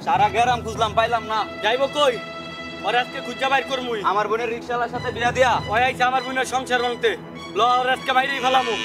সারা গ্রাম খুঁজলাম পাইলাম না। যাইব কই? ওর আজকে খুঁজা বাইর করমুই। আমার বোনের রিকশাওয়ালার সাথে বিয়া দিয়া ওই আইছে আমার বোনের সংসার ভাঙতে। ল ওর আজকে বাইরেই ফেলামু।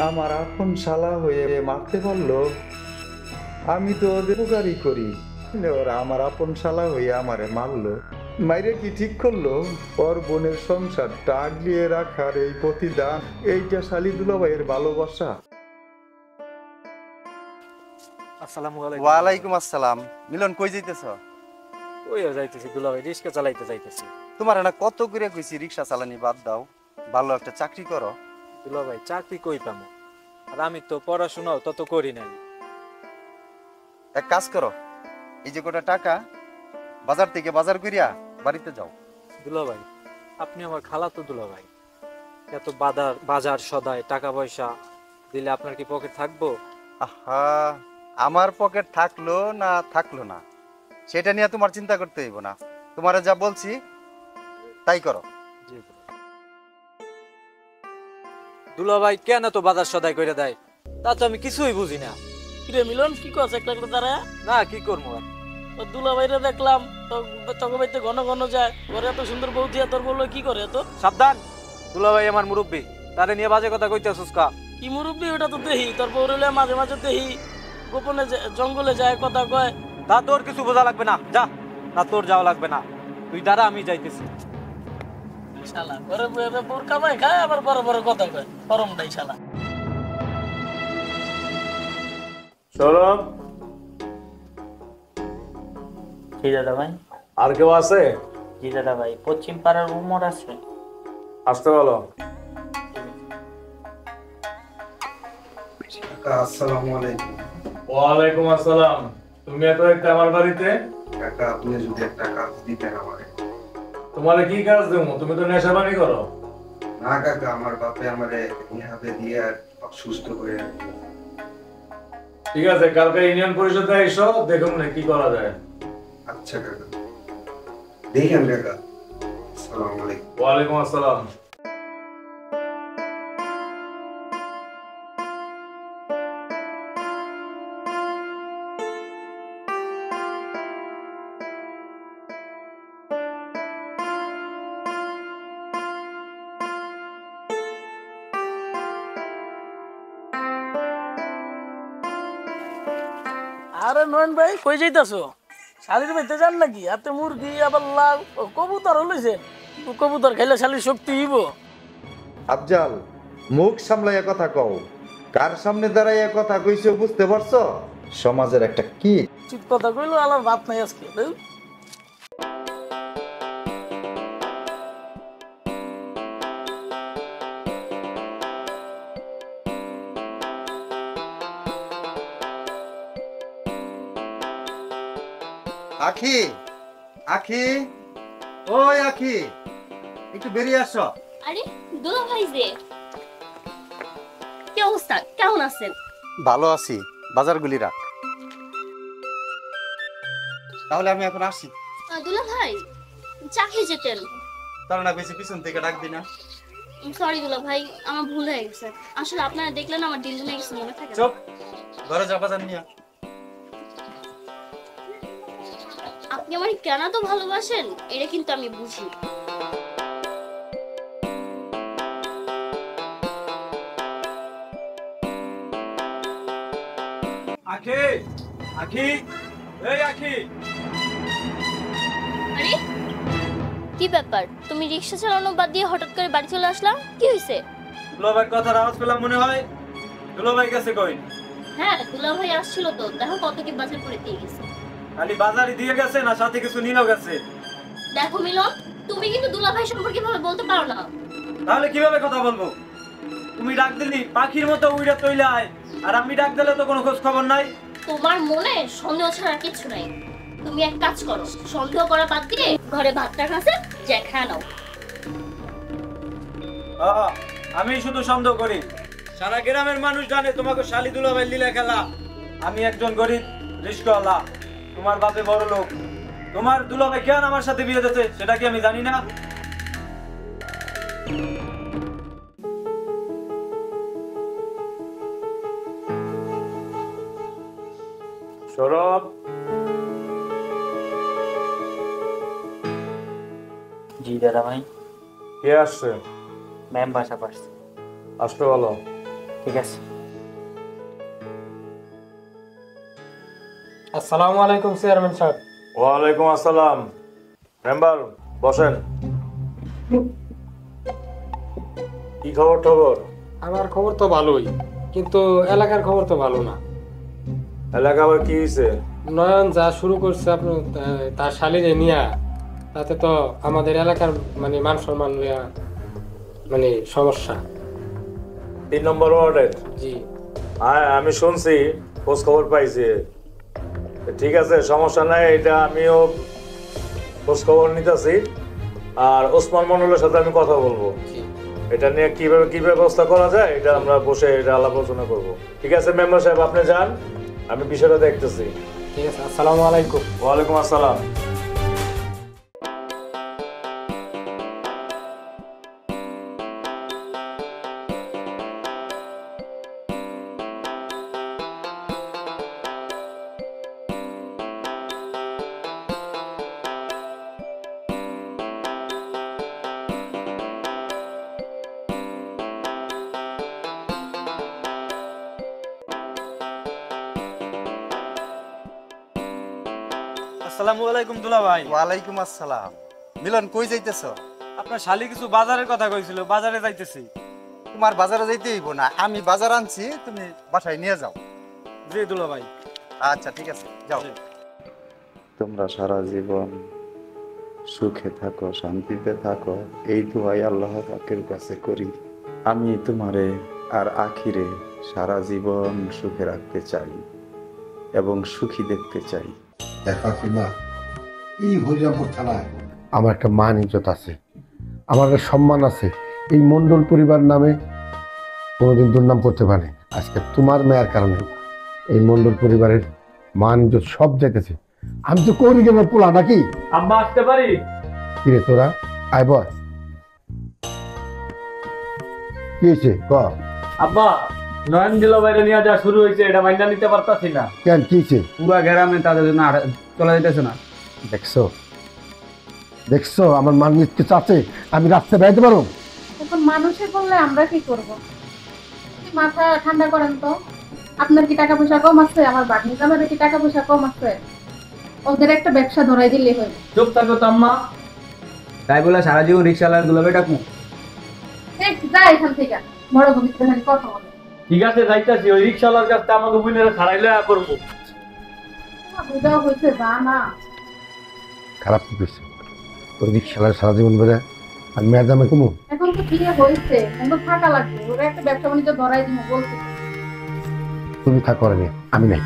আমার আপন শালা হয়ে মারতে পারলো। আমি তো ওদের উপকারই করি, ওরা আমার আপন শালা হয়ে আমারে মারলো। মাইরে কি ঠিক করলো? ওর বোনের সংসারটা আগলিয়ে রাখার এই প্রতিদান, এইটা শালি দুলাভাইয়ের ভালোবাসা। আসসালামু আলাইকুম। ওয়ালাইকুম আসসালাম। মিলন কই যাইতেছ? ওই যাইতেছি দুলাভাই, রিক্সা চালাইতে যাইতেছি। তোমার না কত করে কইছি রিক্সা চালানি বাদ দাও, ভালো একটা চাকরি করো। দুলাভাই চাকরি কই পামু? আর আমি তো পড়াশোনাও তত করি নাই। এক কাজ করো, এই যে কটা টাকা বাজার থেকে বাজার করিয়া বাড়িতে যাও। দুলাভাই আপনি আমার খালাতো দুলাভাই, এত বাজার সদায় টাকা পয়সা দিলে আপনার কি পকেট থাকবো? আহা, আমার পকেট থাকলো না থাকলো না সেটা নিয়ে তোমার চিন্তা করতে হইব না। তোমারে যা বলছি তাই করো। দুলাভাই কেন তো বাজার সদাই করে দেয়, তা তো আমি কিছুই বুঝি না। কিরে মিলন কি করছ একটা করে দাঁড়ায়? না কি করবো আর? ও দুলাভাইরে দেখলাম তোকে বাইতে ঘন ঘন যায়, ঘরে এত সুন্দর বউ দিয়া তোর বললো কি করে এত? সাবধান, দুলাভাই আমার মুরব্বী, তারে নিয়ে বাজে কথা কইতেছিস কা? কি মুরব্বি ওটা তো দেহি, তোর বউ রেলে মাঝে মাঝে দেহি গোপনে জঙ্গলে যায় কথা কয়। তা তোর কিছু বোঝা লাগবে না, যা। না তোর যাওয়া লাগবে না, তুই দাঁড়া, আমি যাইতেছি। শালা ঘরে বয়ে বোর কামাই খায় আবার বড় বড় কথা কয়, ফরম নাই শালা। সৌরভ, জি দাদা ভাই। আর কেউ আছে? জি দাদা ভাই, পশ্চিম পাড়ার উমর আছে। আসতে বলো। আসসালামু আলাইকুম। ওয়ালাইকুম আসসালাম। তুমি এত একটা আমার বাড়িতে? কাকা আপনি যদি একটা কাজ দিতেন আমারে। তোমারে কি কাজ দেবো? তুমি তো নেশাবানি করো। না কাকা, আমার বাপে আমারে নিহাবে দিয়ে সুস্থ করে। ঠিক আছে, কালকে ইউনিয়ন পরিষদে এসো, দেখুন না কি করা যায়। আচ্ছা কাকা, দেখেন কাকা। আসসালামু আলাইকুম। ওয়ালাইকুম আসসালাম। আরে নয়ন ভাই কই যাইতাছো? শালির বাইতে যান নাকি? হাতে মুরগি আবার লাউ কবুতর হইছে। কবুতর খাইলে শালির শক্তি হইব। আফজাল, মুখ সামলাইয়া কথা কও। কার সামনে দাঁড়াইয়া কথা কইছো বুঝতে পারছো? সমাজের একটা কি ঠিক কথা কইলো, আলার ভাত নাই আজকে। আখি, আখি, ওই আখি, একটু বেরিয়ে আসো। আরে দুলা ভাই যে, কি অবস্থা, কেমন আছেন? ভালো আছি, বাজারগুলি রাখ। তাহলে আমি এখন আসি। দুলা ভাই চা খেয়ে যেতেন। তার না বেশি পিছন থেকে ডাক দিনা। সরি দুলা ভাই, আমার ভুল হয়ে গেছে। আসলে আপনারা দেখলেন আমার দিল নিয়ে কিছু মনে থাকে না। চুপ, ঘরে যা বাজার নিয়ে। আপনি আমার কেন তো ভালোবাসেন এটা কিন্তু আমি বুঝি। আখি, আখি, এই আখি। আরে কি ব্যাপার, তুমি রিক্সা চালানো বাদ দিয়ে হঠাৎ করে বাড়ি চলে আসলাম, কি হয়েছে? দুলাভাইয়ের কথার আওয়াজ পেলাম মনে হয়। দুলাভাই গেছে কই? হ্যাঁ দুলা ভাই আসছিল তো, দেখো কত কি বাজার করে দিয়ে গেছে। খালি বাজারই দিয়ে গেছে না সাথে কিছু নিয়েও গেছে? দেখো মিলন, তুমি কিন্তু দুলা ভাই সম্পর্কে ভাবে বলতে পারো না। তাহলে কিভাবে কথা বলবো? তুমি ডাক দিলি পাখির মতো উইড়া তৈলে আয়, আর আমি ডাক দিলে তো কোনো খোঁজ খবর নাই। তোমার মনে সন্দেহ ছাড়া কিছু নাই। তুমি এক কাজ করো, সন্দেহ করা বাদ দিয়ে ঘরে ভাতটা খাচ্ছে যে খা নাও। আমি শুধু সন্দেহ করি, সারা গ্রামের মানুষ জানে তোমাকে শালি দুলাভাই লীলা খেলা। আমি একজন গরিব রিস্কওয়ালা, তোমার বাপে বড় লোক। তোমার দুলাভাই কেন আমার সাথে বিয়ে দিতে সেটা কি আমি জানি না? সৌরভ, জি দাদা ভাই। কে আসছে? ম্যাম বাসা পারছে। আসতে বলো। ঠিক আছে। আসসালামু আলাইকুম চেয়ারম্যান সাহেব। ওয়ালাইকুম আসসালাম। মেম্বার বসেন। কি খবর টবর? আমার খবর তো ভালোই, কিন্তু এলাকার খবর তো ভালো না। এলাকা আবার কি হয়েছে? নয়ন যা শুরু করছে আপনি তার শালিরে নিয়া, তাতে তো আমাদের এলাকার মানে মান সম্মান নেওয়া মানে সমস্যা। 3 নম্বর ওয়ার্ডের? জি। হ্যাঁ আমি শুনছি, খোঁজ খবর পাইছি। ঠিক আছে, সমস্যা নাই, এটা আমিও খোঁজ খবর নিতেছি। আর ওসমান মন্ডলের সাথে আমি কথা বলবো, এটা নিয়ে কিভাবে কি ব্যবস্থা করা যায় এটা আমরা বসে এটা আলাপ আলোচনা করবো। ঠিক আছে মেম্বার সাহেব, আপনি যান, আমি বিষয়টা দেখতেছি। ঠিক আছে, আসসালামু আলাইকুম। ওয়ালাইকুম আসসালাম। আসসালামু আলাইকুম দুলাভাই। ওয়ালাইকুম আসসালাম। মিলন কই যাইতেছ? আপনার শালি কিছু বাজারের কথা কইছিল, বাজারে যাইতেছি। তোমার বাজারে যাইতে হইব না, আমি বাজার আনছি, তুমি বাসায় নিয়ে যাও। জি দুলাভাই। আচ্ছা ঠিক আছে, যাও। তোমরা সারা জীবন সুখে থাকো, শান্তিতে থাকো, এই দোয়াই আল্লাহ পাকের কাছে করি। আমি তোমারে আর আখিরে সারা জীবন সুখে রাখতে চাই এবং সুখী দেখতে চাই। দেখা কিনা এই হরিরামপুর থানায় আমার একটা মান ইজ্জত আছে, আমার একটা সম্মান আছে। এই মন্ডল পরিবার নামে কোনোদিন দুর্নাম করতে পারে। আজকে তোমার মেয়ের কারণে এই মন্ডল পরিবারের মান ইজ্জত সব যেতেছে। আমি তো কৌরি গেমের পোলা নাকি? আম্মা আসতে পারি? কিরে তোরা আয় বল, কি হয়েছে ক? আব্বা, নয়ন দুলাভাইরে নিয়ে যা শুরু হয়েছে এটা মাইনা নিতে পারতাছি না। কেন কি হয়েছে? পুরা গ্রামে তাদের জন্য চলে যেতেছে না। দেখছো দেখছো আমার মান ইজ্জত আছে, আমি রাস্তায় বেড়াতে পারবো? এখন মানুষে বললে আমরা কি করব? মাথা ঠান্ডা করেন তো। আপনার কি টাকা পয়সা কম আছে? আমার বাড়ির জামাইদের কি টাকা পয়সা কম আছে? ওদের একটা ব্যবসা ধরাই দিলে হয়। চুপ থাকো তো আম্মা, তাই বলে সারা জীবন রিক্সাওয়ালা দুলাভাই ডাকবো? যা এখান থেকে, বড় ভূমিকা খালি কথা বলে। ঠিক আছে যাইতাছি, ওই রিক্সাওয়ালার কাছে আমাকে বুঝলে ছাড়াইলে করবো। বুঝা হয়েছে যা না। খারাপ কি করছে? ওই রিক্সাওয়ালা সারা জীবন বেড়ে আর মেয়ের দামে কমু? এখন তো বিয়ে হয়েছে, এখন থাকা লাগবে। ওরা একটা ব্যবসা বাণিজ্য ধরাই দিব বলছে। তুমি থাক করে নি, আমি নাই।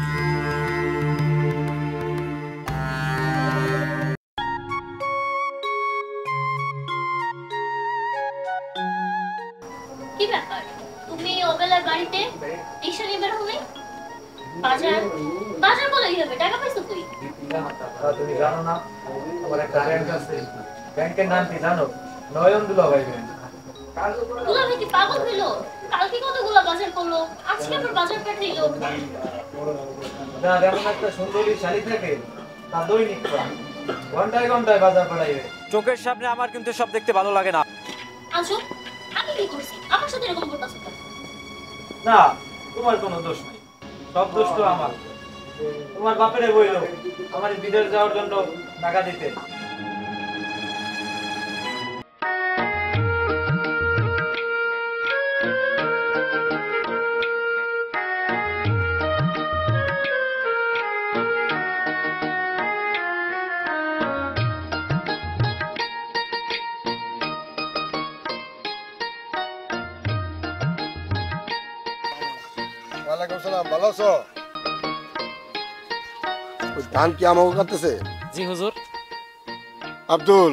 কি ব্যাপার, তুমি ওবেলার বাড়িতে রিক্সা নিয়ে বের হলে? বাজার বাজার বলে কি হবে? টাকা পাইছো তুই? তুমি জানো না আমার একটা ব্যাংক আছে, ব্যাংকের নাম কি জানো? নয়ন দুলাভাই ব্যাংক। দুলাভাই কি পাগল হইলো? কালকে কতগুলো বাজার করলো, আজকে আবার বাজার পাঠাইলো। না এমন একটা সুন্দরী শালি থাকে, তা দৈনিক ঘন্টায় ঘন্টায় বাজার পাঠাইবে। চোখের সামনে আমার কিন্তু সব দেখতে ভালো লাগে না। আচ্ছা আমি কি করছি? আমার সাথে এরকম করতেছো কেন? না তোমার কোনো দোষ নেই, সব দোষ তো আমার। তোমার বাপেরে বইলো আমার বিদেশ যাওয়ার জন্য টাকা দিতে। ওয়ালাইকুম সালাম, ভালো আছো? ওই ধান কি আমাকে কাটতেছে? জি হুজুর। আব্দুল,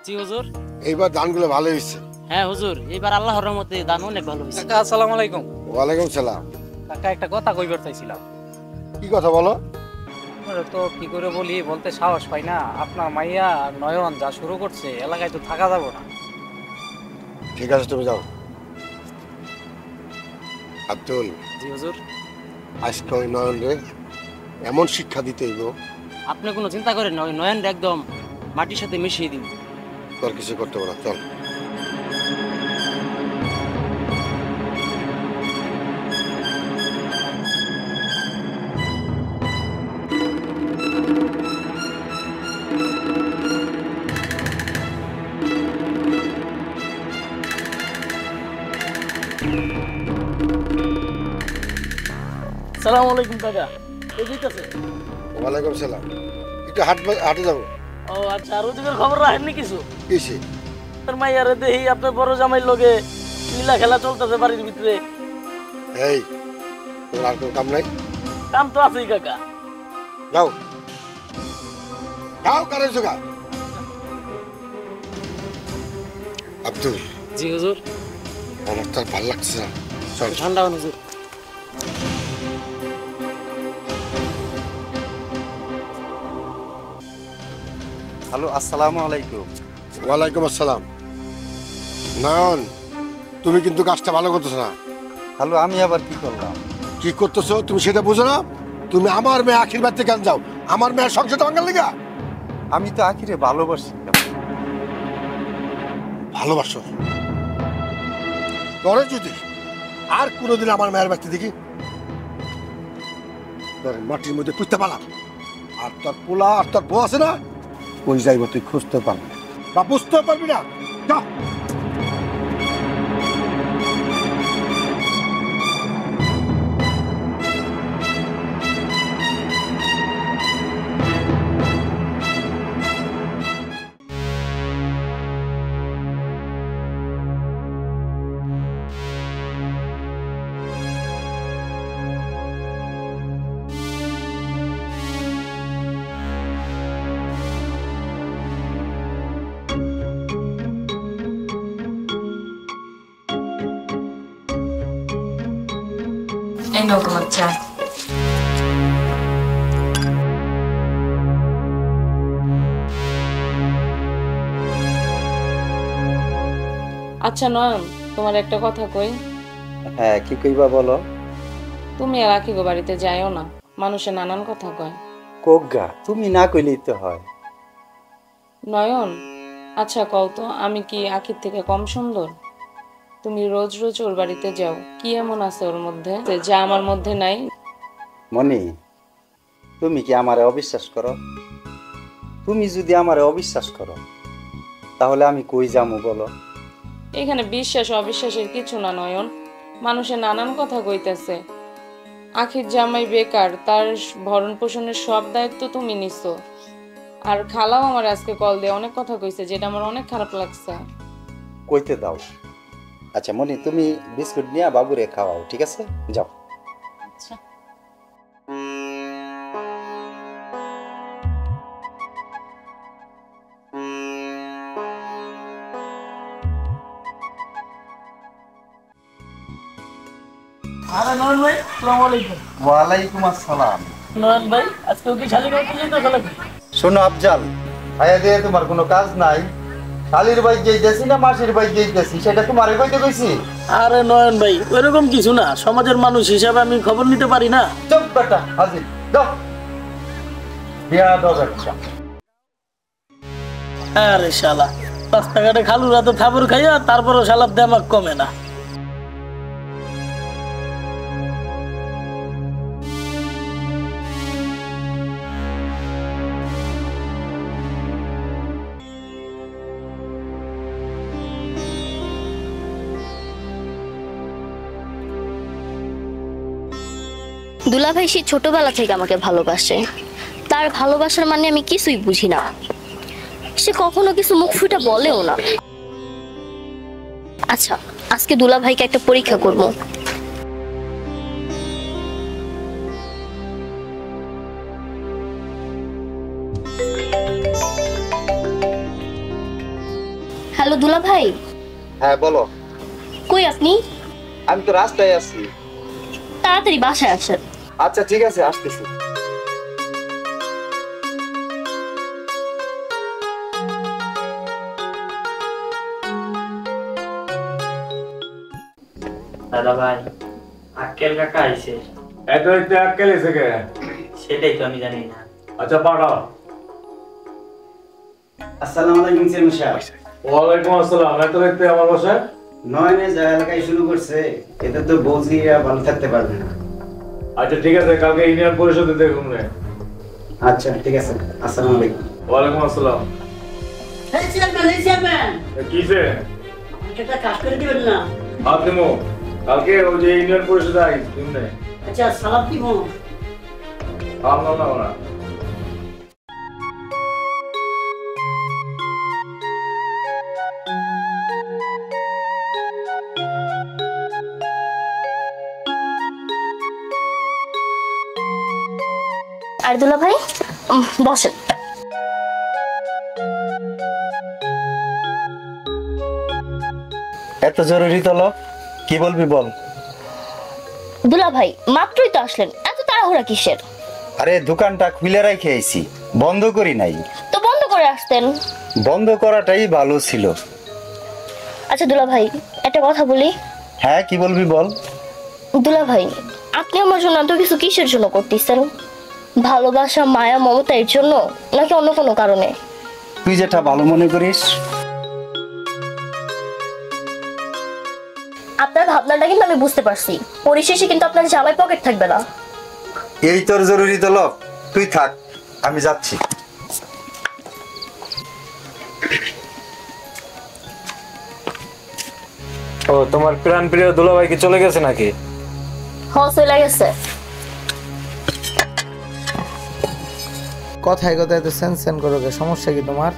জি হুজুর। এইবার ধানগুলো ভালো হয়েছে। হ্যাঁ হুজুর, এবার আল্লাহর রহমতে ধান অনেক ভালো হয়েছে। কাকা আসসালামু আলাইকুম। ওয়ালাইকুম সালাম। কাকা একটা কথা কইবার চাইছিলাম। কি কথা বলো? তো কি করে বলি, বলতে সাহস পাই না। আপনার মাইয়া আর নয়ন যা শুরু করছে, এলাকায় তো থাকা যাবে না। ঠিক আছে, তুমি যাও। আব্দুল, জি হুজুর। আজকে ওই নয়ন রে এমন শিক্ষা দিতে হইব, আপনি কোনো চিন্তা করেন না, ওই নয়নটা একদম মাটির সাথে মিশিয়ে দিন। তোর কিছু করতে হবে না, চল। সালাম আলাইকুম কাকা, এই দিতেছে। ওয়ালাইকুম সালাম। একটু হাটে যাবো। ও আচ্ছা, আর ওদিকের খবর রাখেননি কিছু? কিসে? তোর মাইয়ারে দেখি আপনার বড় জামাইর লগে লীলা খেলা চলতেছে বাড়ির ভিতরে। এই, তোমার আর কোনো কাম নাই? কাম তো আছেই কাকা। যাও যাও, কারে জোগা। আব্দুল। জি হুজুর। আমার তো আর ভালো লাগছে না, চল। ঠান্ডা হন হুজুর। হ্যালো, আসসালামু আলাইকুম। ওয়ালাইকুম আসসালাম। নয়ন, তুমি কিন্তু কাজটা ভালো করতেছো না। হ্যালো, আমি আবার কি করলাম? কি করতেছো তুমি সেটা বুঝো না? তুমি আমার মেয়ে আখির বাড়িতে কেন যাও? আমার মেয়ের সংসারটা ভাঙার লিগা? আমি তো আখিরে ভালোবাসি। ভালোবাসো? তোরে যদি আর কোনোদিন আমার মেয়ের বাড়িতে দেখি, তোর মাটির মধ্যে পুঁততে পারলাম। আর তোর পোলা আর তোর বউ আছে না, ওই যাইব তুই খুঁজতে পারবি না বা বুঝতে পারবি না। যা। এই নাও তোমার চা। আচ্ছা নয়ন, তোমার একটা কথা কই। হ্যাঁ, কি কইবা বলো। তুমি আর আকিগো বাড়িতে যাইও না, মানুষে নানান কথা কয়। কোগা, তুমি না কইলেই তো হয়। নয়ন, আচ্ছা কও তো, আমি কি আখির থেকে কম সুন্দর? তুমি রোজ রোজ ওর বাড়িতে যাও, কি এমন আছে ওর মধ্যে যা আমার মধ্যে নাই? মনি, তুমি কি আমারে অবিশ্বাস করো? তুমি যদি আমারে অবিশ্বাস করো, তাহলে আমি কই যামু বলো? এখানে বিশ্বাস অবিশ্বাসের কিছু না নয়ন, মানুষে নানান কথা কইতেছে। আখির জামাই বেকার, তার ভরণ পোষণের সব দায়িত্ব তুমি নিছো। আর খালাও আমার আজকে কল দিয়ে অনেক কথা কইছে, যেটা আমার অনেক খারাপ লাগছে। কইতে দাও। আচ্ছা মনি, তুমি বিস্কুট নিয়ে বাবুরে খাওয়াও, ঠিক আছে? যাও। আচ্ছা। আরে নয়ন ভাই, আসসালামু আলাইকুম। ওয়ালাইকুম আসসালাম। নয়ন ভাই, আজকে কি শালি গাড়ি যেতে লাগে? শোনো আফজাল, ভাইয়া দিয়ে তোমার কোনো কাজ নাই। শালির বাইক যেতেছি না মাসির বাইক যেতেছি, সেটা তোমার কইতে কইছি? আরে নয়ন ভাই, ওইরকম কিছু না, সমাজের মানুষ হিসাবে আমি খবর নিতে পারি না। চুপ বেটা, হাজির দাও। বিয়া দাও একটা। আরে শালা, রাস্তাঘাটে খালুরা তো থাবর খাইয়া, তারপরও শালার দেমাগ কমে না। দুলাভাই সে ছোটবেলা থেকে আমাকে ভালোবাসে, তার ভালোবাসার মানে আমি কিছুই বুঝি না। সে কখনো কিছু মুখ ফুটে বলেও না। আচ্ছা, আজকে দুলাভাইকে একটা পরীক্ষা করব। হ্যালো দুলাভাই। হ্যাঁ বলো। কই আপনি? আমি তো রাস্তায় আছি। তাড়াতাড়ি বাসায় আসেন। আচ্ছা ঠিক আছে, আসতেছি। দাদা ভাই, আক্কেল কাকা আইছে। এত একটু আক্কেল এসে কে? সেটাই তো আমি জানি না। আচ্ছা পাঠাও। আসসালামু আলাইকুম চেয়ারম্যান সাহেব। ওয়ালাইকুম আসসালাম। এত রাতে আমার বাসায়? নয়নে যা এলাকায় শুরু করছে, এতে তো বৌজিরা ভালো থাকতে পারবে না। আচ্ছা ঠিক আছে, কালকে ইউনিয়ন পরিষদে দেখুন রে। আচ্ছা ঠিক আছে, আসসালামু আলাইকুম। ওয়ালাইকুম আসসালাম। এই চেয়ারম্যান কিসে? এটা কাজ করে দিবেন না? আপনি মো কালকে ওই যে ইউনিয়ন পরিষদে আই শুননে। আচ্ছা সালাম দিব। আমরা না আর দুলাভাই বসেন। এত জরুরি তলব, কি বলবি বল। দুলাভাই মাত্রই তো আসলেন, এত তাড়াহুড়া কিসের? আরে দোকানটা খুলে রেখে আইছি, বন্ধ করি নাই। তো বন্ধ করে আসতেন। বন্ধ করাটাই ভালো ছিল। আচ্ছা দুলাভাই একটা কথা বলি। হ্যাঁ কি বলবি বল। দুলাভাই আপনি আমার জন্য এত কিছু কিসের জন্য করতেছেন? ভালোবাসা, মায়া, মমতা এর জন্য, নাকি অন্য কোনো কারণে? তুই যেটা ভালো মনে করিস। আপনার ভাবনাটা কিন্তু আমি বুঝতে পারছি, পরিশেষে কিন্তু আপনার জামাই পকেট থাকবে না। এই তোর জরুরি তলব, তুই থাক, আমি যাচ্ছি। ও তোমার প্রাণ প্রিয় দুলাভাই কি চলে গেছে নাকি? হ্যাঁ চলে গেছে। কথায় কথায় তো সেন করো, সমস্যা কি তোমার?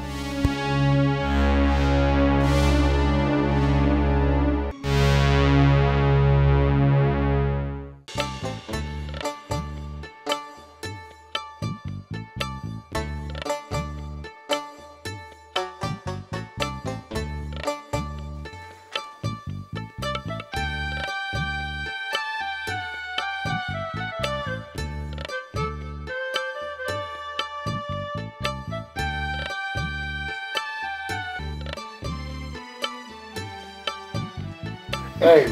এই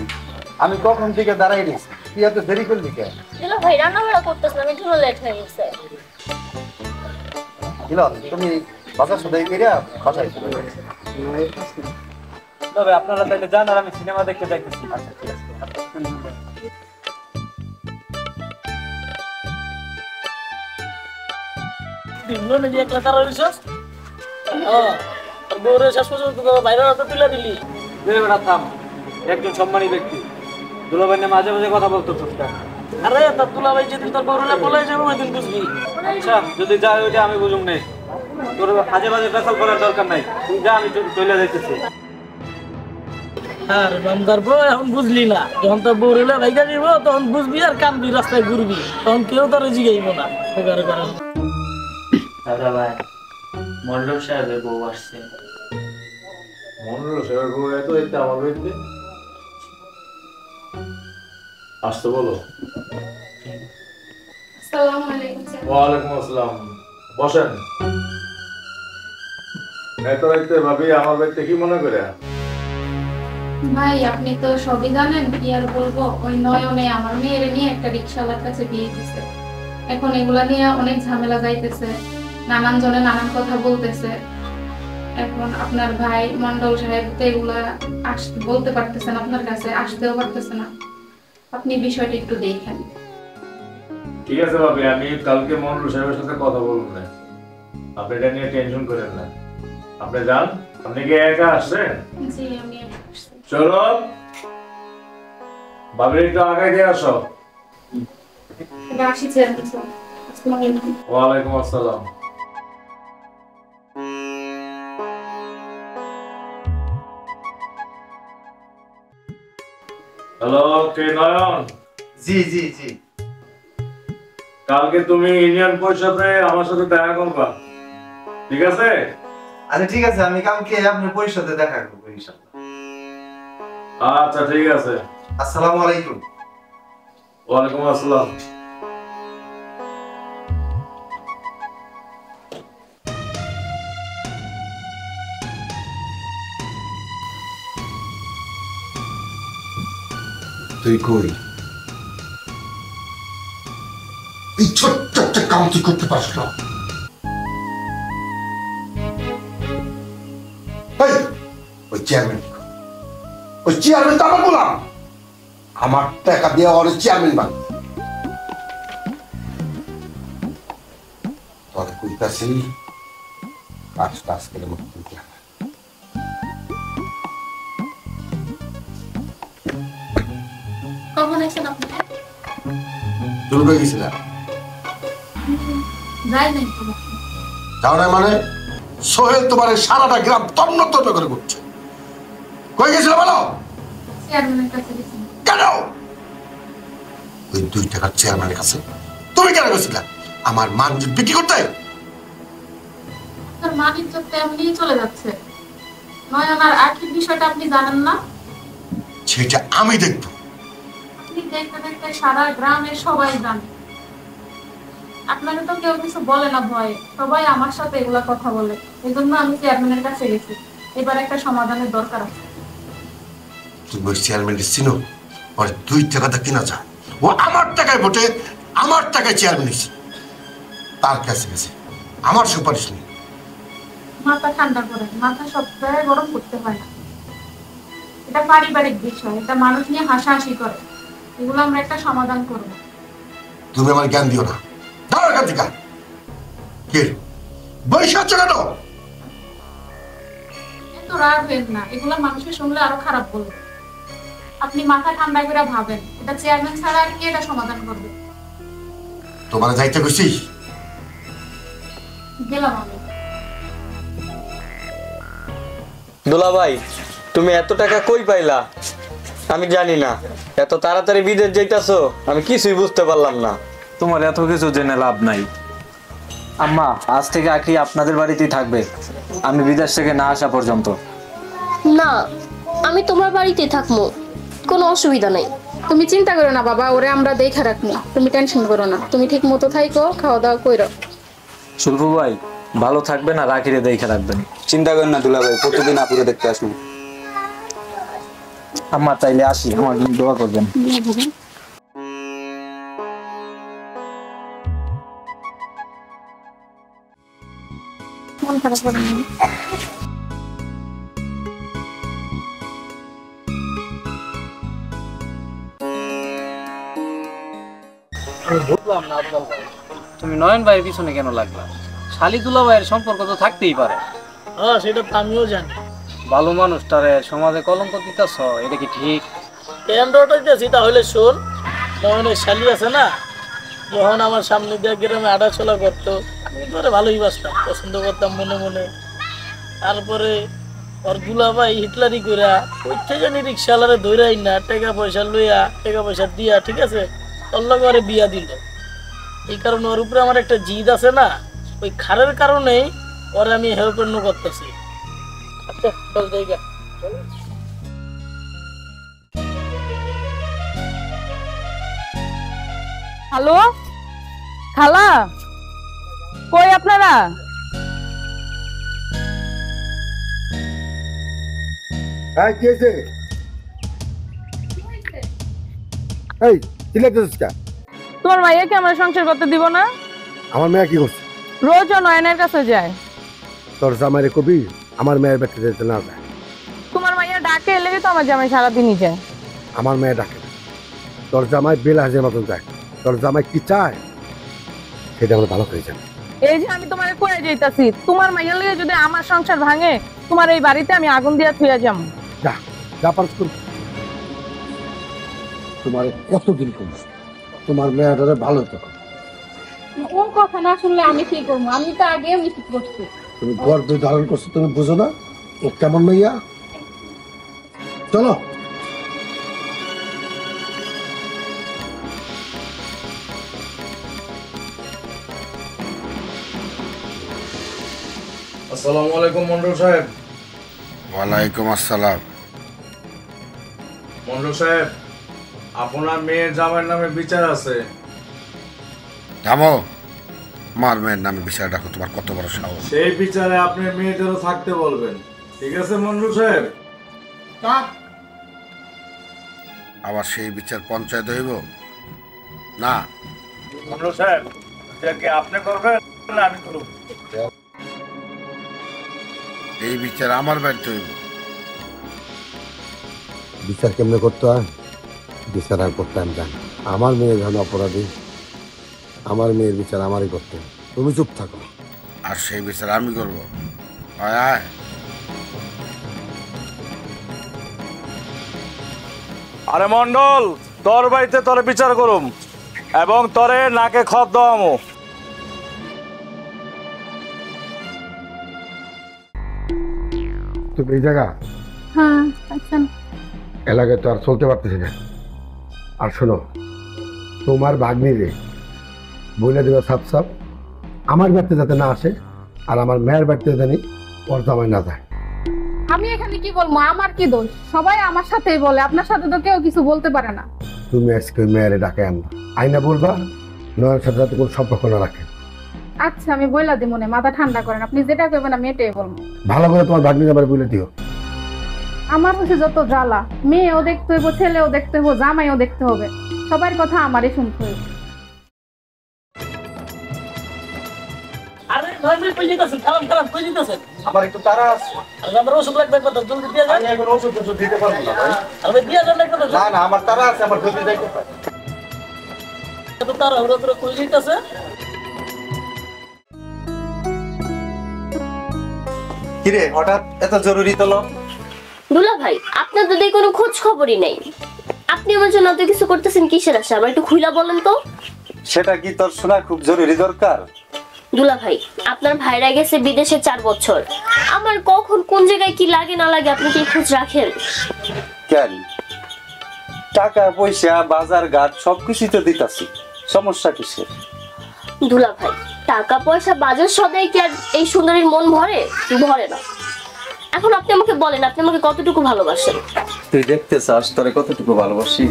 আমি কখন থেকে দাঁড়াই রয়েছি, তুই এত দেরি করলি কেন? দুলাভাই রান্না বাড়া করতেছিলাম, আমি ধুলো লেট হয়ে গেছে। মিলন তুমি বাজার সদাই কইরা বাসায় চলে যাও। তবে আপনারা তাহলে যান, আর আমি সিনেমা দেখতে যাইতেছি। আচ্ছা ঠিক আছে। দিনলো নাকি একলা তারা রিসোর্স বউরে শেষ পর্যন্ত বাইরে হাতে তুলে দিলি। বেটা থাম, একজন সম্মানী ব্যক্তি, দুলাভাই নিয়ে মাঝে মাঝে কথা বলতো চুপটা। আরে তার দুলাভাই যেদিন তোর বউরে পলাই যাবে ওই দিন বুঝবি। আচ্ছা যদি যাই ওইটা আমি বুঝুম নেই, তোর মাঝে মাঝে ফেসাল করার দরকার নাই। তুই যা, আমি চলে যাইতেছি। আর বান্দার বউ এখন বুঝলি না, যখন তোর বউ রেলে ভাইগা দিব তখন বুঝবি আর কানবি, রাস্তায় ঘুরবি, তখন কেউ তোর জিগাইব না। দাদা ভাই, মন্ডল সাহেবের বউ আসছে। মন্ডল সাহেবের বউ এত এটা আমার বাড়িতে আসতে বলো। আসসালামু আলাইকুম। ওয়ালাইকুম আসসালাম। বসেন। এত রাইতে ভাবি আমার বাড়িতে কি মনে করে? ভাই আপনি তো সবই জানেন, কি আর বলবো। ওই নয়নে আমার মেয়ের নিয়ে একটা রিক্সাওয়ালার কাছে বিয়ে দিছে। এখন এগুলা নিয়ে অনেক ঝামেলা যাইতেছে, নানান জনে নানান কথা বলতেছে। এখন আপনার ভাই মন্ডল সাহেব তো এগুলা বলতে পারতেছেন আপনার কাছে, আসতেও পারতেছে না। আপনি বিষয়টা একটু দেখেন। ঠিক আছে ভাবি, আমি কালকে মন্ডল সাহেবের সাথে কথা বলবো না, আপনি এটা নিয়ে টেনশন করেন না। আপনি যান। আপনি কি একা আসছেন? জি আমি আসছি। চলো ভাবি, একটু আগে দিয়ে আসো। আসি চেয়ারম্যান স্যার। আসসালামু আলাইকুম। ওয়ালাইকুম আসসালাম। হ্যালো, কে নয়ন? জি জি জি। কালকে তুমি ইউনিয়ন পরিষদে আমার সাথে দেখা করবা, ঠিক আছে? আচ্ছা ঠিক আছে, আমি কালকে আপনার পরিষদে দেখা করবো ইনশাআল্লাহ। আচ্ছা ঠিক আছে। আসসালামু আলাইকুম। ওয়ালাইকুম আসসালাম। তুই কই? এই ছোট্ট একটা কাম তুই করতে পারছ না? ওই চেয়ারম্যান, ওই চেয়ারম্যান তো আমার বললাম, আমার টাকা দেওয়া ওর চেয়ারম্যান বান তোর কইতাছি কাজটা আজকে মুক্তি দিয়া। কখন আইছেন আপনি? তুমি কই গেছিলা? যাই নাই তো। যাও না মানে? সোহেল তোমার সারাটা গ্রাম তন্ন তন্ন করে ঘুরছে। কই গেছিল বলো? চেয়ারম্যানের কাছে গেছি। কেন? ওই 2 টাকার চেয়ারম্যানের কাছে তুমি কেন গেছিলা? আমার মান বিক্রি করতে? আপনার মান ইজ্জত তো এমনিই চলে যাচ্ছে। নয়ন আর আর্থিক বিষয়টা আপনি জানেন না? সেটা আমি দেখবো। আপনি দেখতে দেখতে সারা গ্রামের সবাই জানে। আপনাকে তো কেউ কিছু বলে না ভয়ে, সবাই আমার সাথে এগুলা কথা বলে। এই জন্য আমি চেয়ারম্যানের কাছে গেছি। এবার একটা সমাধানের দরকার আছে। তুমি ওই চেয়ারম্যানকে চিনো? ওর 2 টাকাটা কিনা যায়। ও আমার টাকায় ভোটে, আমার টাকায় চেয়ারম্যান হয়েছে। তার কাছে গেছে, আমার সুপারিশ নেই। মাথা ঠান্ডা করে, মাথা সবসময় গরম করতে হয় না। এটা পারিবারিক বিষয়, এটা মানুষ নিয়ে হাসাহাসি করে। এগুলো আমরা একটা সমাধান করব। তুমি আমার জ্ঞান দিও না। দাও এখান থেকে। কে বৈশা কেন? এত রাগ হবেন না, এগুলো মানুষের শুনলে আরো খারাপ বলবে। আপনি মাথা ঠান্ডা করে ভাবেন, এটা চেয়ারম্যান ছাড়া আর কে এটা সমাধান করবে? তোমার যাইতে কইছি? গেলাম আমি। দুলা ভাই, তুমি এত টাকা কই পাইলা? আমি জানি না। এত তাড়াতাড়ি বিদেশ যাইতাছো, আমি কিছুই বুঝতে পারলাম না। তোমার এত কিছু জেনে লাভ নাই আম্মা। আজ থেকে আখি আপনাদের বাড়িতেই থাকবে, আমি বিদেশ থেকে না আসা পর্যন্ত। না, আমি তোমার বাড়িতে থাকবো, কোনো অসুবিধা নাই। তুমি চিন্তা করো না বাবা, ওরে আমরা দেখে রাখবো। তুমি টেনশন করো না, তুমি ঠিক মতো থাইকো, খাওয়া দাওয়া কইরো। সুলফু ভাই ভালো থাকবেন আর আখিরে দেখে রাখবেন। চিন্তা করেন না দুলা ভাই, প্রতিদিন আপুরে দেখতে আসবো। আম্মা তাইলে আসি, আমার জন্য দোয়া করবেন। মন খারাপ করে না। বুঝলাম না আফজাল ভাই, তুমি নয়ন ভাইয়ের পিছনে কেন লাগলা? শালিদুল্লাহ ভাইয়ের সম্পর্ক তো থাকতেই পারে। হ্যাঁ, সেটা তো আমিও জানি। ভালো মানুষটারে সমাজে কলঙ্ক দিতেছ, এটা কি ঠিক? কেন্দ্রটা দিতেছি, তাহলে শোন। নয়নের শালি আছে না, যখন আমার সামনে দিয়ে গ্রামে আড়াচলা করতো, আমি ধরে ভালোই বাসতাম, পছন্দ করতাম মনে মনে। তারপরে ওর দুলাভাই হিটলারি কইরা ওইটা জানি রিক্সাওয়ালারে ধইরাই না, টাকা পয়সা লইয়া, টাকা পয়সা দিয়া, ঠিক আছে, ওর লগে ওরে বিয়া দিল। এই কারণে ওর উপরে আমার একটা জিদ আছে না, ওই খারের কারণেই ওরে আমি হেল্পেন্ন করতেছি। আচ্ছা চল জায়গা। হ্যালো খালা, কই আপনারা? হ্যাঁ কি হয়েছে? এই চিল্লাইতেছিস কা? তোমার মাইয়াকে আমার সংসার করতে দিব না? আমার মেয়ে কি করছে? রোজ ও নয়নের কাছে যায়। তোর জামাইরে কবি আমার মেয়ের বাড়িতে যেতে না যায়। তোমার মাইয়া ডাকে এলে তো আমার জামাই সারাদিনই যায়। আমার মেয়ে ডাকে না। তোর জামাই বেলাজের মতন যায়। তোর জামাই কি চায় সেটা আমরা ভালো করে জানি। এই যে আমি তোমারে কয়ে যাইতাছি, তোমার মাইয়া লইয়া যদি আমার সংসার ভাঙে, তোমার এই বাড়িতে আমি আগুন দিয়া থুইয়া যাম। যা যা পারছ কর। তোমার কতদিন কম তোমার মেয়েটারে ভালো তো। ওর কথা না শুনলে আমি কি করবো? আমি তো আগেও নিশ্চিত করছি। তুমি গর্ব ধারণ করছো, তুমি বুঝো না ও কেমন মেয়া? চলো। আসসালামু আলাইকুম মন্ডল সাহেব। ওয়ালাইকুম আসসালাম। মন্ডল সাহেব, আপনার মেয়ের জামাইয়ের নামে বিচার আছে। থামো। আমার মেয়ের নামে বিচার ডাকো, তোমার কত বড় সাহস? সেই বিচারে আপনার মেয়েদেরও থাকতে বলবেন, ঠিক আছে মন্ডল সাহেব? আবার সেই বিচার পঞ্চায়েত হইব না? মন্ডল সাহেব, কি আপনি করবেন না আমি করব? এই বিচার আমার বাড়িতে হইব। বিচার কেমনে করতে হয় বিচার আর করতে আমি জানি। আমার মেয়ে যখন অপরাধী, আমার মেয়ের বিচার আমারই করতে হবে। তুমি চুপ থাকো, আর সেই বিচার আমি করবো। আয় আয়। আরে মন্ডল, তোর বাড়িতে তোরে বিচার করুম এবং তোরে নাকে খত দেওয়ামো। তুমি এই জায়গা হ্যাঁ আচ্ছা। এলাকায় তো আর চলতে পারতেছি না। আর শোনো, তোমার ভাগ্নিরে বলে দেবে সাপ সাপ আমার বাড়িতে যাতে না আসে, আর আমার মেয়ের বাড়িতে জানি ওর জামাই না যায়। আমি এখানে কি বলবো? আমার কি দোষ? সবাই আমার সাথেই বলে, আপনার সাথে তো কেউ কিছু বলতে পারে না। তুমি আজকে ওই মেয়েরে ডাকে আনবা, আইনা বলবা নয়ের সাথে যাতে কোনো সম্পর্ক না রাখে। আচ্ছা আমি বইলা দিই, মনে মাথা ঠান্ডা করেন। আপনি যেটা করবেন আমি এটাই বলবো। ভালো করে তোমার ভাগ্নি আবার বলে দিও। আমার হচ্ছে যত জ্বালা, মেয়েও দেখতে হইব, ছেলেও দেখতে হইব, জামাইও দেখতে হবে, সবার কথা আমারই শুনতে হইব। আরে নয় মিনিট কই দিতেছেন? খালাম কই দিতেছেন? আমার একটু তাড়া আছে। আরে আমার ওষুধ লাগবে, একবার জলদি দিয়ে যান। আমি এখন ওষুধ দিতে পারবো না ভাই। আরে দিয়ে যান একবার। না না, আমার তাড়া আছে, আমার জলদি যাইতে পারে। এত তাড়াহুড়ো করে কই দিতেছে? কিরে হঠাৎ এত জরুরি তলো? দুলা ভাই, আপনার তো কোনো খোঁজ খবরই নাই। আপনি আমার জন্য এত কিছু করতেছেন কিসের আশা? আমার একটু খুইলা বলেন তো। সেটা কি তোর শোনা খুব জরুরি দরকার? দুলা ভাই, আপনার ভাইরা গেছে বিদেশে 4 বছর। আমার কখন কোন জায়গায় কি লাগে না লাগে আপনি কি খোঁজ রাখেন? কেন, টাকা পয়সা বাজার ঘাট সবকিছুই তো দিতাছি, সমস্যা কিসের? দুলা ভাই, টাকা পয়সা বাজার সদাই কি আর এই সুন্দরীর মন ভরে? ভরে না। এখন আপনি আমাকে বলেন, আপনি আমাকে কতটুকু ভালোবাসেন? তুই দেখতে চাস তোরে কতটুকু ভালোবাসি?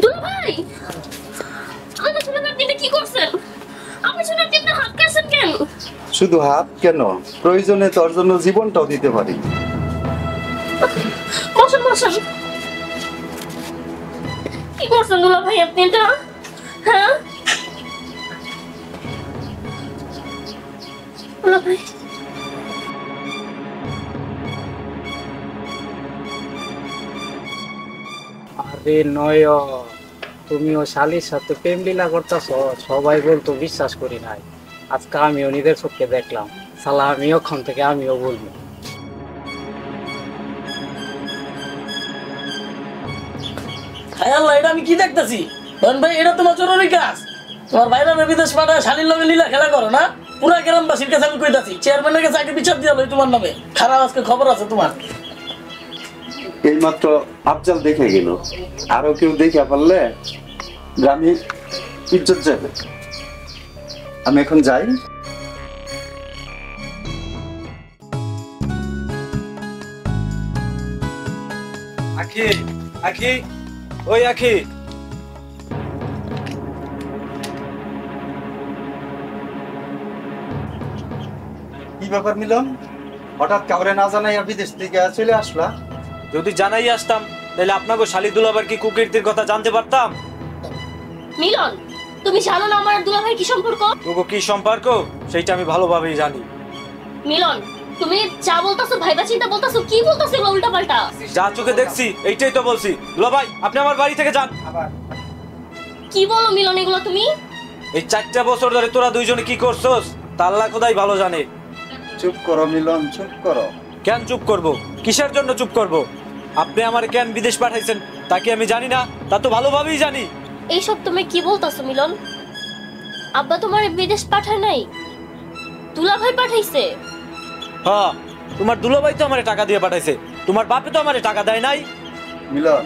দুলা ভাই, আমার জন্য আপনি এটা কি করছেন? আমার জন্য আপনি আপনার হাত কাটছেন কেন? শুধু হাত কেন, প্রয়োজনে তোর জন্য জীবনটাও দিতে পারি। বসেন বসেন। কি করছেন দুলা ভাই আপনি এটা? হ্যাঁ দুলা ভাই, আরে নয়, তুমিও শালির সাথে প্রেম লীলা করতেছ, সবাই বলতো বিশ্বাস করি নাই। আজকে আমিও নিজের চোখে দেখলাম। শালা আমিও ওখান থেকে আমিও বলবো। আল্লাহ, এটা আমি কি দেখতেছি? ধন ভাই, এটা তোমার জরুরি কাজ। তোমার বাইরে বিদেশ পাঠায় শালীর লগে লীলা খেলা করো না? পুরা গ্রামবাসীর কাছে আমি কইতাছি, চেয়ারম্যানের কাছে আগে বিচার দিয়ে লই তোমার নামে। খারাপ আজকে খবর আছে তোমার। এইমাত্র আফজাল দেখে গেল, আরো কেউ দেখে পারলে গ্রামের ইজ্জত যাবে। আমি এখন যাই। আখি, আখি, ওই আখি। কি ব্যাপার মিলন, হঠাৎ কাউরে না জানাই বিদেশ থেকে চলে আসলা? যদি জানাই আসতাম তাহলে আপনাকে শালি দুলাভাইয়ের কি কুকীর্তির কথা জানতে পারতাম। মিলন, তুমি জানো না আমার দুলা ভাই কি সম্পর্ক? তোকে কি সম্পর্ক সেইটা আমি ভালোভাবেই জানি। মিলন, তুমি যা বলতাছো ভাইবা চিন্তা বলতাছো, কি বলতাছো এগুলো উল্টা পাল্টা? যা চোখে দেখছি এইটাই তো বলছি। দুলাভাই, আপনি আমার বাড়ি থেকে যান। কি বলো মিলন এগুলো তুমি? এই 4টা বছর ধরে তোরা দুইজনে কি করছস তা আল্লাহ খোদাই ভালো জানে। চুপ করো মিলন, চুপ করো। কেন চুপ করব? কিসের জন্য চুপ করব? আপনি আমারে কেন বিদেশ পাঠাইছেন তা কি আমি জানি না? তা তো ভালোভাবেই জানি। এইসব তুমি কি বলতাছো মিলন? আব্বা তোমার বিদেশ পাঠায় নাই, দুলাভাই পাঠাইছে। হ্যাঁ, তোমার দুলাভাই তো আমারে টাকা দিয়ে পাঠাইছে, তোমার বাপে তো আমারে টাকা দেয় নাই। মিলন,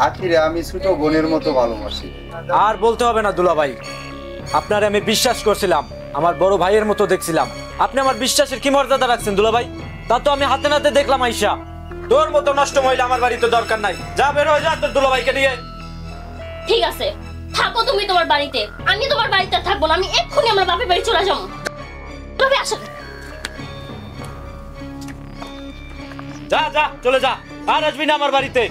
আখিরে আমি ছোট বোনের মতো ভালোবাসি। আর বলতে হবে না দুলাভাই, আপনারে আমি বিশ্বাস করছিলাম, আমার বড় ভাইয়ের মতো দেখছিলাম। আপনি আমার বিশ্বাসের কি মর্যাদা রাখছেন দুলাভাই? তা তো আমি হাতে নাতে দেখলাম আইসা। তোর মতো নষ্ট মহিলা আমার বাড়িতে দরকার নাই, যা বের হয়ে যা তোর দুলাভাইকে নিয়ে। ঠিক আছে, থাকো তুমি তোমার বাড়িতে, আমি তোমার বাড়িতে থাকবো না। আমি এক্ষুনি আমার বাপের বাড়ি চলে যাবো। তবে আসো, যা যা চলে যা, আর আসবি না আমার বাড়িতে।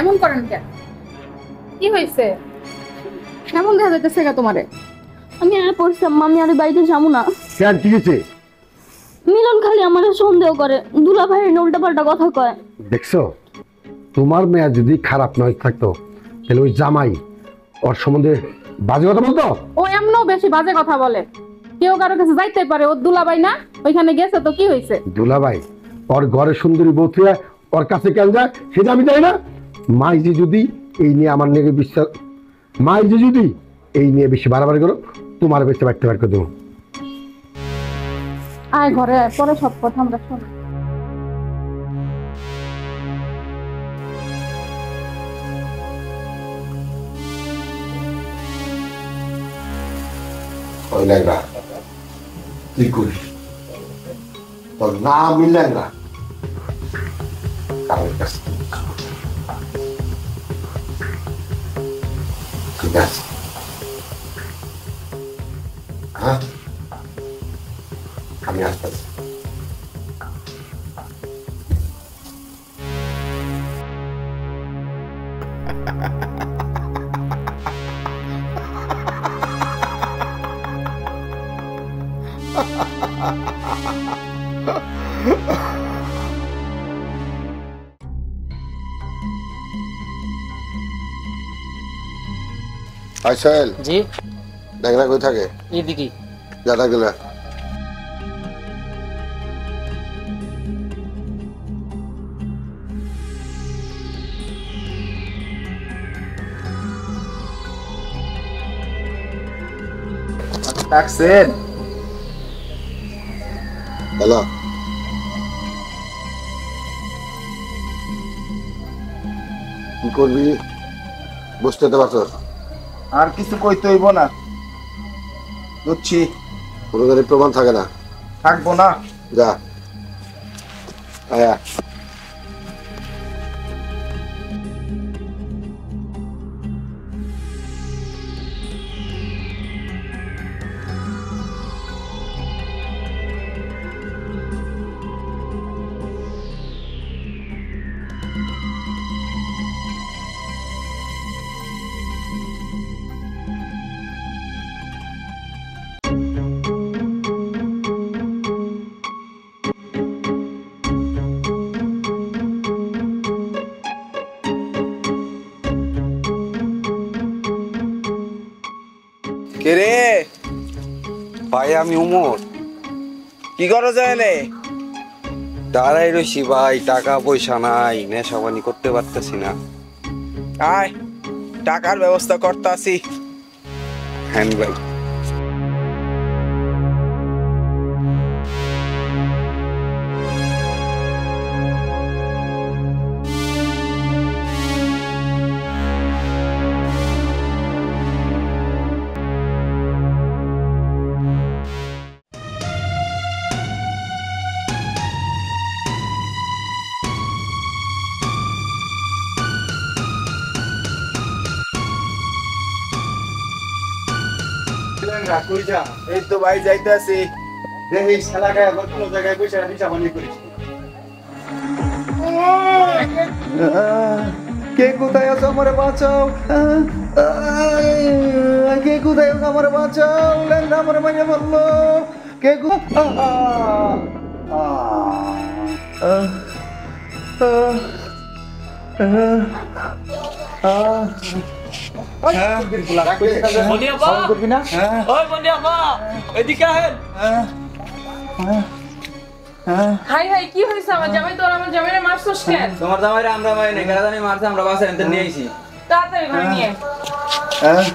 এমন করেন কেন? কি হয়েছে? কেমন দেখা যাইতেছে তোমারে? আমি আর পড়ছিলাম, আমি আর বাড়িতে যাবো না। কেন, ঠিক আছে? মিলন খালি আমার সন্দেহ করে, দুলাভাইয়ের উল্টাপাল্টা কথা কয়। দেখছো, তোমার মেয়ে যদি খারাপ নয় থাকতো তাহলে ওই জামাই ওর সম্বন্ধে বাজে কথা বলতো? ও এমনও বেশি বাজে কথা বলে। কেউ কারো কাছে যাইতে পারে, ওর দুলাভাই না ওইখানে গেছে তো কি হয়েছে? দুলাভাই ওর ঘরে সুন্দরী বউ থুয়া ওর কাছে কেন যায় সেটা আমি জানি না। মাই যে যদি এই নিয়ে আমার নিয়ে বিশ্বাস, মাই যে যদি এই নিয়ে বেশি বাড়াবাড়ি করো, তোমার বেঁচে বাড়তে পার করে দেবো। আয় ঘরে আয়, পরে সব কথা আমরা শুনি। ওই ল্যাংড়া তুই করিস, তোর নাম ল্যাংড়া কারোর কাছে। ঠিক আছে, হ্যাঁ আমি আসতেছি। আইসাইল জি ল্যাংড়া কই থাকে? এইদিকে। যা থাকলে ডাকছেন? হ্যালো, কি করবি বুঝতে তো পারছো? আর কিছু কইতে হইব না, বুঝছি। কোনো ধরনের প্রমাণ থাকে না? থাকবো না। যা আয়া। কে রে? ভাই আমি উমর। কি করো জানে? দাঁড়াই রইছি ভাই, টাকা পয়সা নাই, নেশা পানি করতে পারতেছি না। আয় টাকার ব্যবস্থা করতে আসি। হ্যাঁ ভাই। এই তো ভাই যাইতে আছি, দেখি শালা গায়ে আবার কোনো জায়গায় বসে নিশা পানি করিস। কে কোথায় আছো? আমারে বাঁচাও। কে কোথায় আমার বাঁচাও, ল্যাংড়া আমার মাইনে বললো কে হাই হাই কি হয়েছে আমার জামাই? তোর আমার জামাইরে মারছস কেন? তোমার জামাইরে আমরা মারি নাই, কেন জানি মারছে, আমরা বাসায় এনতে নিয়ে আইছি। তাড়াতাড়ি ঘরে নিয়ে আয়।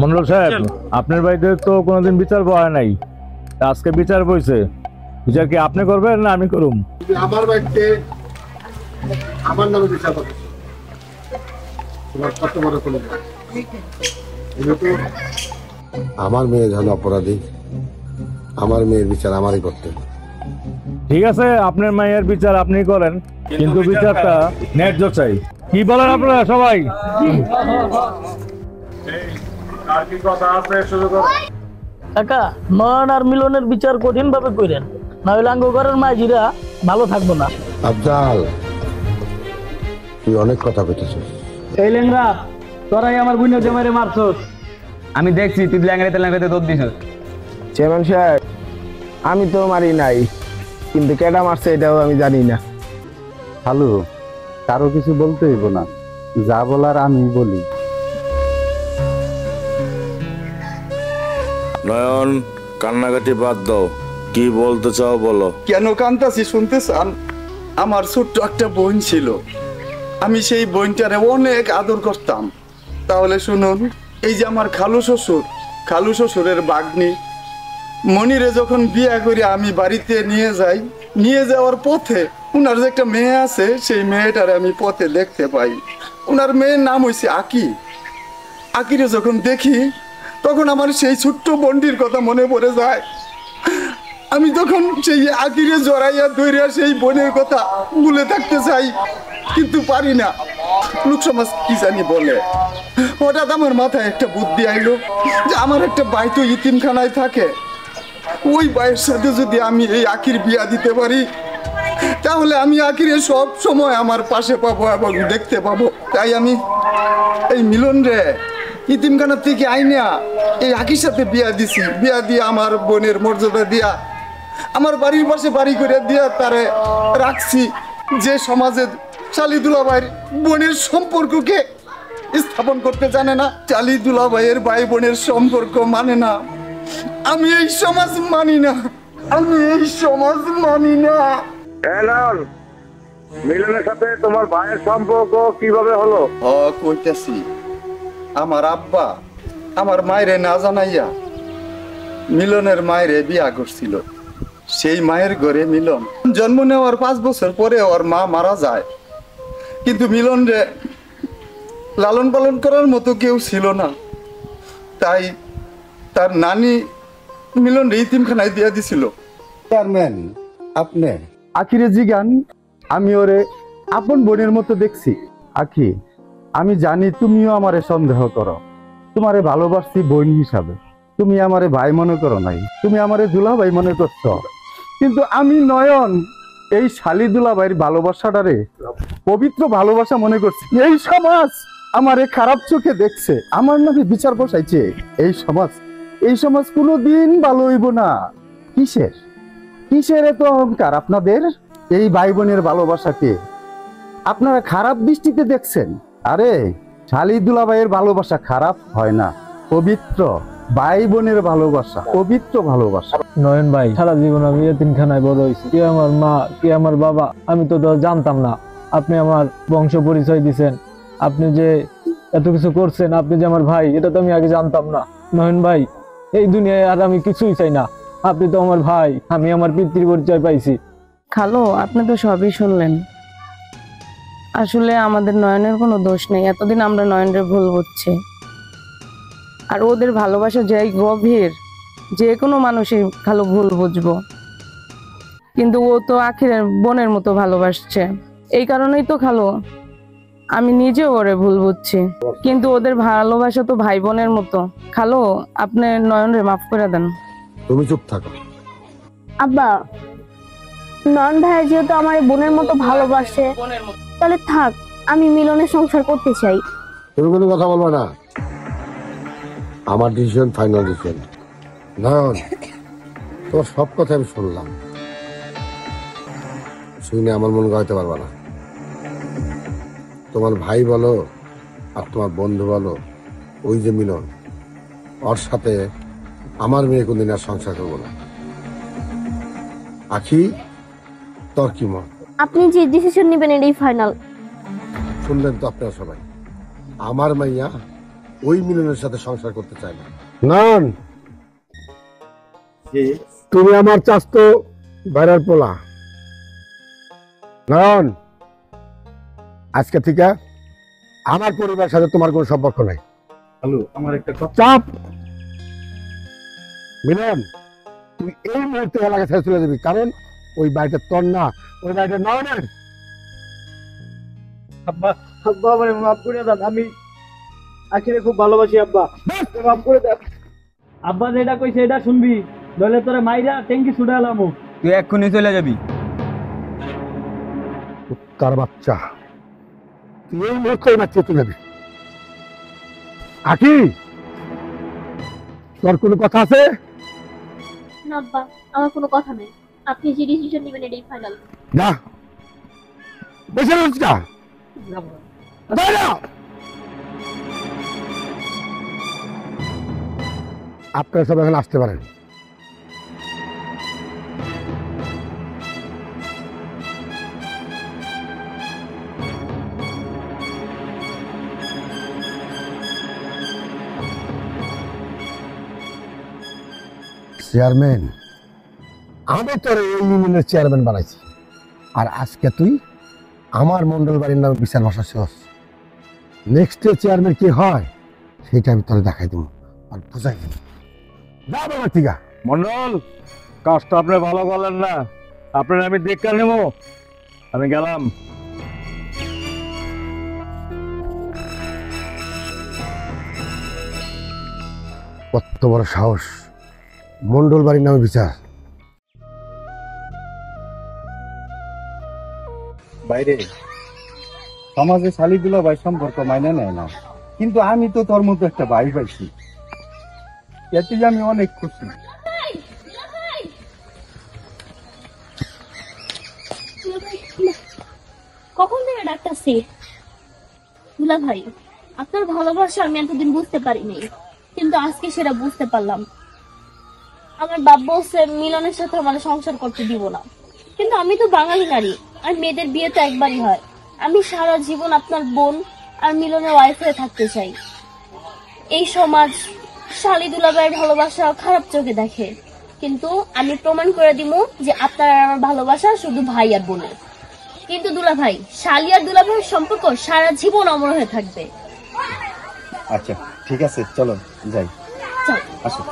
মন্ডল সাহেব, আপনার বাড়িতে তো কোনোদিন বিচার বয় নাই, আজকে বিচার বইছে। বিচার কি আপনি করবেন না আমি করুম? আমার বাড়িতে আমার নামে বিচার করবে, তোমার কত বড় কোনো আমার মেয়ে যেন অপরাধী, আমার মেয়ের বিচার আমারই করতে হবে। ঠিক আছে, আপনার মায়ের বিচার আপনি করেন, কিন্তু বিচারটা ন্যায্য চাই। কি বলেন আপনারা সবাই? আর কি কথা আছে শুরু করুন। কাকা, নয়ন আর মিলনের বিচার কঠিন ভাবে করেন, না হলে আঙ্গ ঘরের মাঝিরা ভালো থাকবো না। আফজাল, তুই অনেক কথা কইতেছিস। এই লেংরা, তোরাই আমার বুনের জামাইরে মারছস। আমি দেখছি তুই ল্যাংড়াতে দৌড় দিছস। চেয়ারম্যান সাহেব, আমি তো মারি নাই, কিন্তু কেডা মারছে এটাও আমি জানি না। হ্যালো, কারো কিছু বলতে হইব না, যা বলার আমি বলি। নয়ন, কান্নাকাটি বাদ দাও, কি বলতে চাও বলো। কেন কান্দাছি শুনতে চান? আমার ছোট্ট একটা বোন ছিল, আমি সেই বোনটারে অনেক আদর করতাম। তাহলে শুনুন, এই যে আমার খালু শ্বশুরের বাগ্নি মনিরে যখন বিয়ে করে আমি বাড়িতে নিয়ে যাই, নিয়ে যাওয়ার পথে উনার যে একটা মেয়ে আছে, সেই মেয়েটারে আমি পথে দেখতে পাই। উনার মেয়ের নাম হয়েছে আকিরে যখন দেখি, তখন আমার সেই ছোট্ট বোনটির কথা মনে পড়ে যায়। আমি তখন সেই আকিরে জড়াইয়া ধরিয়া সেই বোনের কথা ভুলে থাকতে চাই, কিন্তু পারি না। লোক সমাজ কি জানি বলে। হঠাৎ আমার মাথায় একটা বুদ্ধি আইলো যে আমার একটা ভাই তো ইতিমখানায় থাকে, ওই ভাইয়ের সাথে যদি আমি এই আকির বিয়া দিতে পারি, তাহলে আমি আকিরে সব সময় আমার পাশে পাবো এবং দেখতে পাবো। তাই আমি এই মিলন রে ইতিমখানার থেকে আইনা এই আকির সাথে বিয়া দিছি। বিয়া দিয়ে আমার বোনের মর্যাদা দিয়া আমার বাড়ির পাশে বাড়ি করে দিয়া তারে রাখছি। যে সমাজে শালি দুলাভাইয়ের বোনের সম্পর্ককে স্থাপন করতে জানে না, শালি দুলাভাইয়ের ভাই বোনের সম্পর্ক মানে না, আমি এই সমাজ মানি না, আমি এই সমাজ মানি না। মিলনের সাথে তোমার ভাইয়ের সম্পর্ক কিভাবে হলো? কইতেছি, আমার আব্বা আমার মায়েরে না জানাইয়া মিলনের মায়েরে বিয়া করছিল। সেই মায়ের ঘরে মিলন জন্ম নেওয়ার 5 বছর পরে ওর মা মারা যায়, কিন্তু মিলন রে লালন পালন করার মতো কেউ ছিল না। তাই তার নানি মিলন রে ইতিমখানায় দিয়া দিছিল। চেয়ারম্যান, আপনি আখিরে জিগান, আমি ওরে আপন বোনের মতো দেখছি। আখি, আমি জানি তুমিও আমারে সন্দেহ করো, তোমারে ভালোবাসছি বোন হিসাবে, তুমি আমারে ভাই মনে করো নাই, তুমি আমারে দুলাভাই মনে করছো। কিন্তু আমি নয়ন এই শালি দুলাভাইয়ের ভালোবাসাটারে পবিত্র ভালোবাসা মনে করছি। এই সমাজ আমারে খারাপ চোখে দেখছে, আমার নামে বিচার বসাইছে। এই সমাজ কোনোদিন ভালো হইব না। কিসের এত অহংকার আপনাদের? এই ভাই বোনের ভালোবাসাকে আপনারা খারাপ দৃষ্টিতে দেখছেন। আরে শালি দুলাভাইয়ের ভালোবাসা খারাপ হয় না, পবিত্র ভাই বোনের ভালোবাসা, পবিত্র ভালোবাসা। নয়ন ভাই, সারা জীবন আমি এতিমখানায় বড় হয়েছি। কে আমার মা, কে আমার বাবা, আমি তো জানতাম না। আপনি আমার বংশ পরিচয় দিছেন, আপনি যে এত কিছু করছেন, আপনি যে আমার ভাই, এটা তো আমি আগে জানতাম না। নয়ন ভাই, এই দুনিয়ায় আর আমি কিছুই চাই না, আপনি তো আমার ভাই, আমি আমার পিতৃ পরিচয় পাইছি। খালো, আপনি তো সবই শুনলেন। আসলে আমাদের নয়নের কোনো দোষ নেই, এতদিন আমরা নয়নের ভুল বুঝছি। আর ওদের ভালোবাসা যে গভীর, যে কোনো মানুষই খালো ভুল বুঝবো, কিন্তু ও তো আখিরের বোনের মতো ভালোবাসছে। এই কারণেই তো খালো আমি নিজেও ওরে ভুল বুঝছি, কিন্তু ওদের ভালোবাসা তো ভাই বোনের মতো। খালো, আপনি নয়নরে মাফ করে দেন। তুমি চুপ থাকো। আব্বা, নয়ন ভাই যেহেতু আমার বোনের মতো ভালোবাসে, তাহলে থাক, আমি মিলনের সংসার করতে চাই। তুমি কোনো কথা বলবা না, আমার ডিসিশন ফাইনাল ডিসিশন। নয়ন, তোমার সব কথা আমি শুনলাম, শুনে আমার মন গাইতে পারবা না। তোমার ভাই বলো আর তোমার বন্ধু বলো, ওই যে মিলন, ওর সাথে আমার মেয়ে কোনদিন আর সংসার করবো না। আখি, তোর কি মত? আপনি যে ডিসিশন নেবেন এটাই ফাইনাল। শুনলেন তো আপনারা সবাই, আমার মাইয়া ওই মিলনের সাথে সংসার করতে চায় না। নয়ন, তুমি আমার চাস্তো বাইরের পোলা। নয়ন, আজকে থেকে আমার পরিবারের সাথে তোমার কোনো সম্পর্ক নাই। হ্যালো, আমার একটা কথা। চাপ। মিলন, তুই এই মুহূর্তে এলাকা ছেড়ে চলে যাবি, কারণ ওই বাড়িটা তোর না, ওই বাড়িটা নয়নের। আব্বা, আব্বা আমারে মাফ করে দেন, আমি আখিরে খুব ভালোবাসি আব্বা, মাফ করে দেন। আব্বা যেটা কইছে এটা শুনবি, নইলে তোরে মাইরা ট্যাঙ্কি ছুড়ালাম। তুই এক্ষুনি চলে যাবি। তার বাচ্চা, তুই এই মুহূর্তে বাচ্চা চলে যাবি। আখি, তোর কোনো কথা আছে? না আব্বা, আমার কোনো কথা নেই, আপনি যে ডিসিশন নেবেন এটাই ফাইনাল। না, বসে রয়েছিস না? আপনারা সব এখন আসতে পারেন। চেয়ারম্যান, আমি তোর এই ইউনিয়নের চেয়ারম্যান বানাইছি, আর আজকে তুই আমার মন্ডল বাড়ির নামে বিচার বসাচ্ছিস। নেক্সট চেয়ারম্যান কি হয় সেটা আমি তোরে দেখাই দেবো আর বুঝাই দেবো। যা বাবা, ঠিক আছে। মন্ডল, কাজটা আপনি ভালো করলেন না, আপনার আমি দেখে নেব, আমি গেলাম। কত বড় সাহস, মন্ডল বাড়ির নামে বিচার। বাইরে সমাজে শালিদুলা ভাই সম্পর্ক মাইনে নেয় না, কিন্তু আমি তো তোর মতো একটা ভাই পাইছি, এতে আমি অনেক খুশি। কখন থেকে ডাকতেছি? দুলা ভাই, আপনার ভালোবাসা আমি এতদিন বুঝতে পারিনি, কিন্তু আজকে সেটা বুঝতে পারলাম। আমার বাবা বলছে মিলনের সাথে আমার সংসার করতে দিব না, কিন্তু আমি তো বাঙালি নারী, আর মেয়েদের বিয়ে তো একবারই হয়। আমি সারা জীবন আপনার বোন আর মিলনের ওয়াইফ হয়ে থাকতে চাই। এই সমাজ শালি দুলাভাইয়ের ভালোবাসা খারাপ চোখে দেখে, কিন্তু আমি প্রমাণ করে দিব যে আপনার আর আমার ভালোবাসা শুধু ভাই আর বোনের। কিন্তু দুলা ভাই, শালি আর দুলাভাইয়ের সম্পর্ক সারা জীবন অমর হয়ে থাকবে। আচ্ছা ঠিক আছে, চলো যাই। চল। আসো।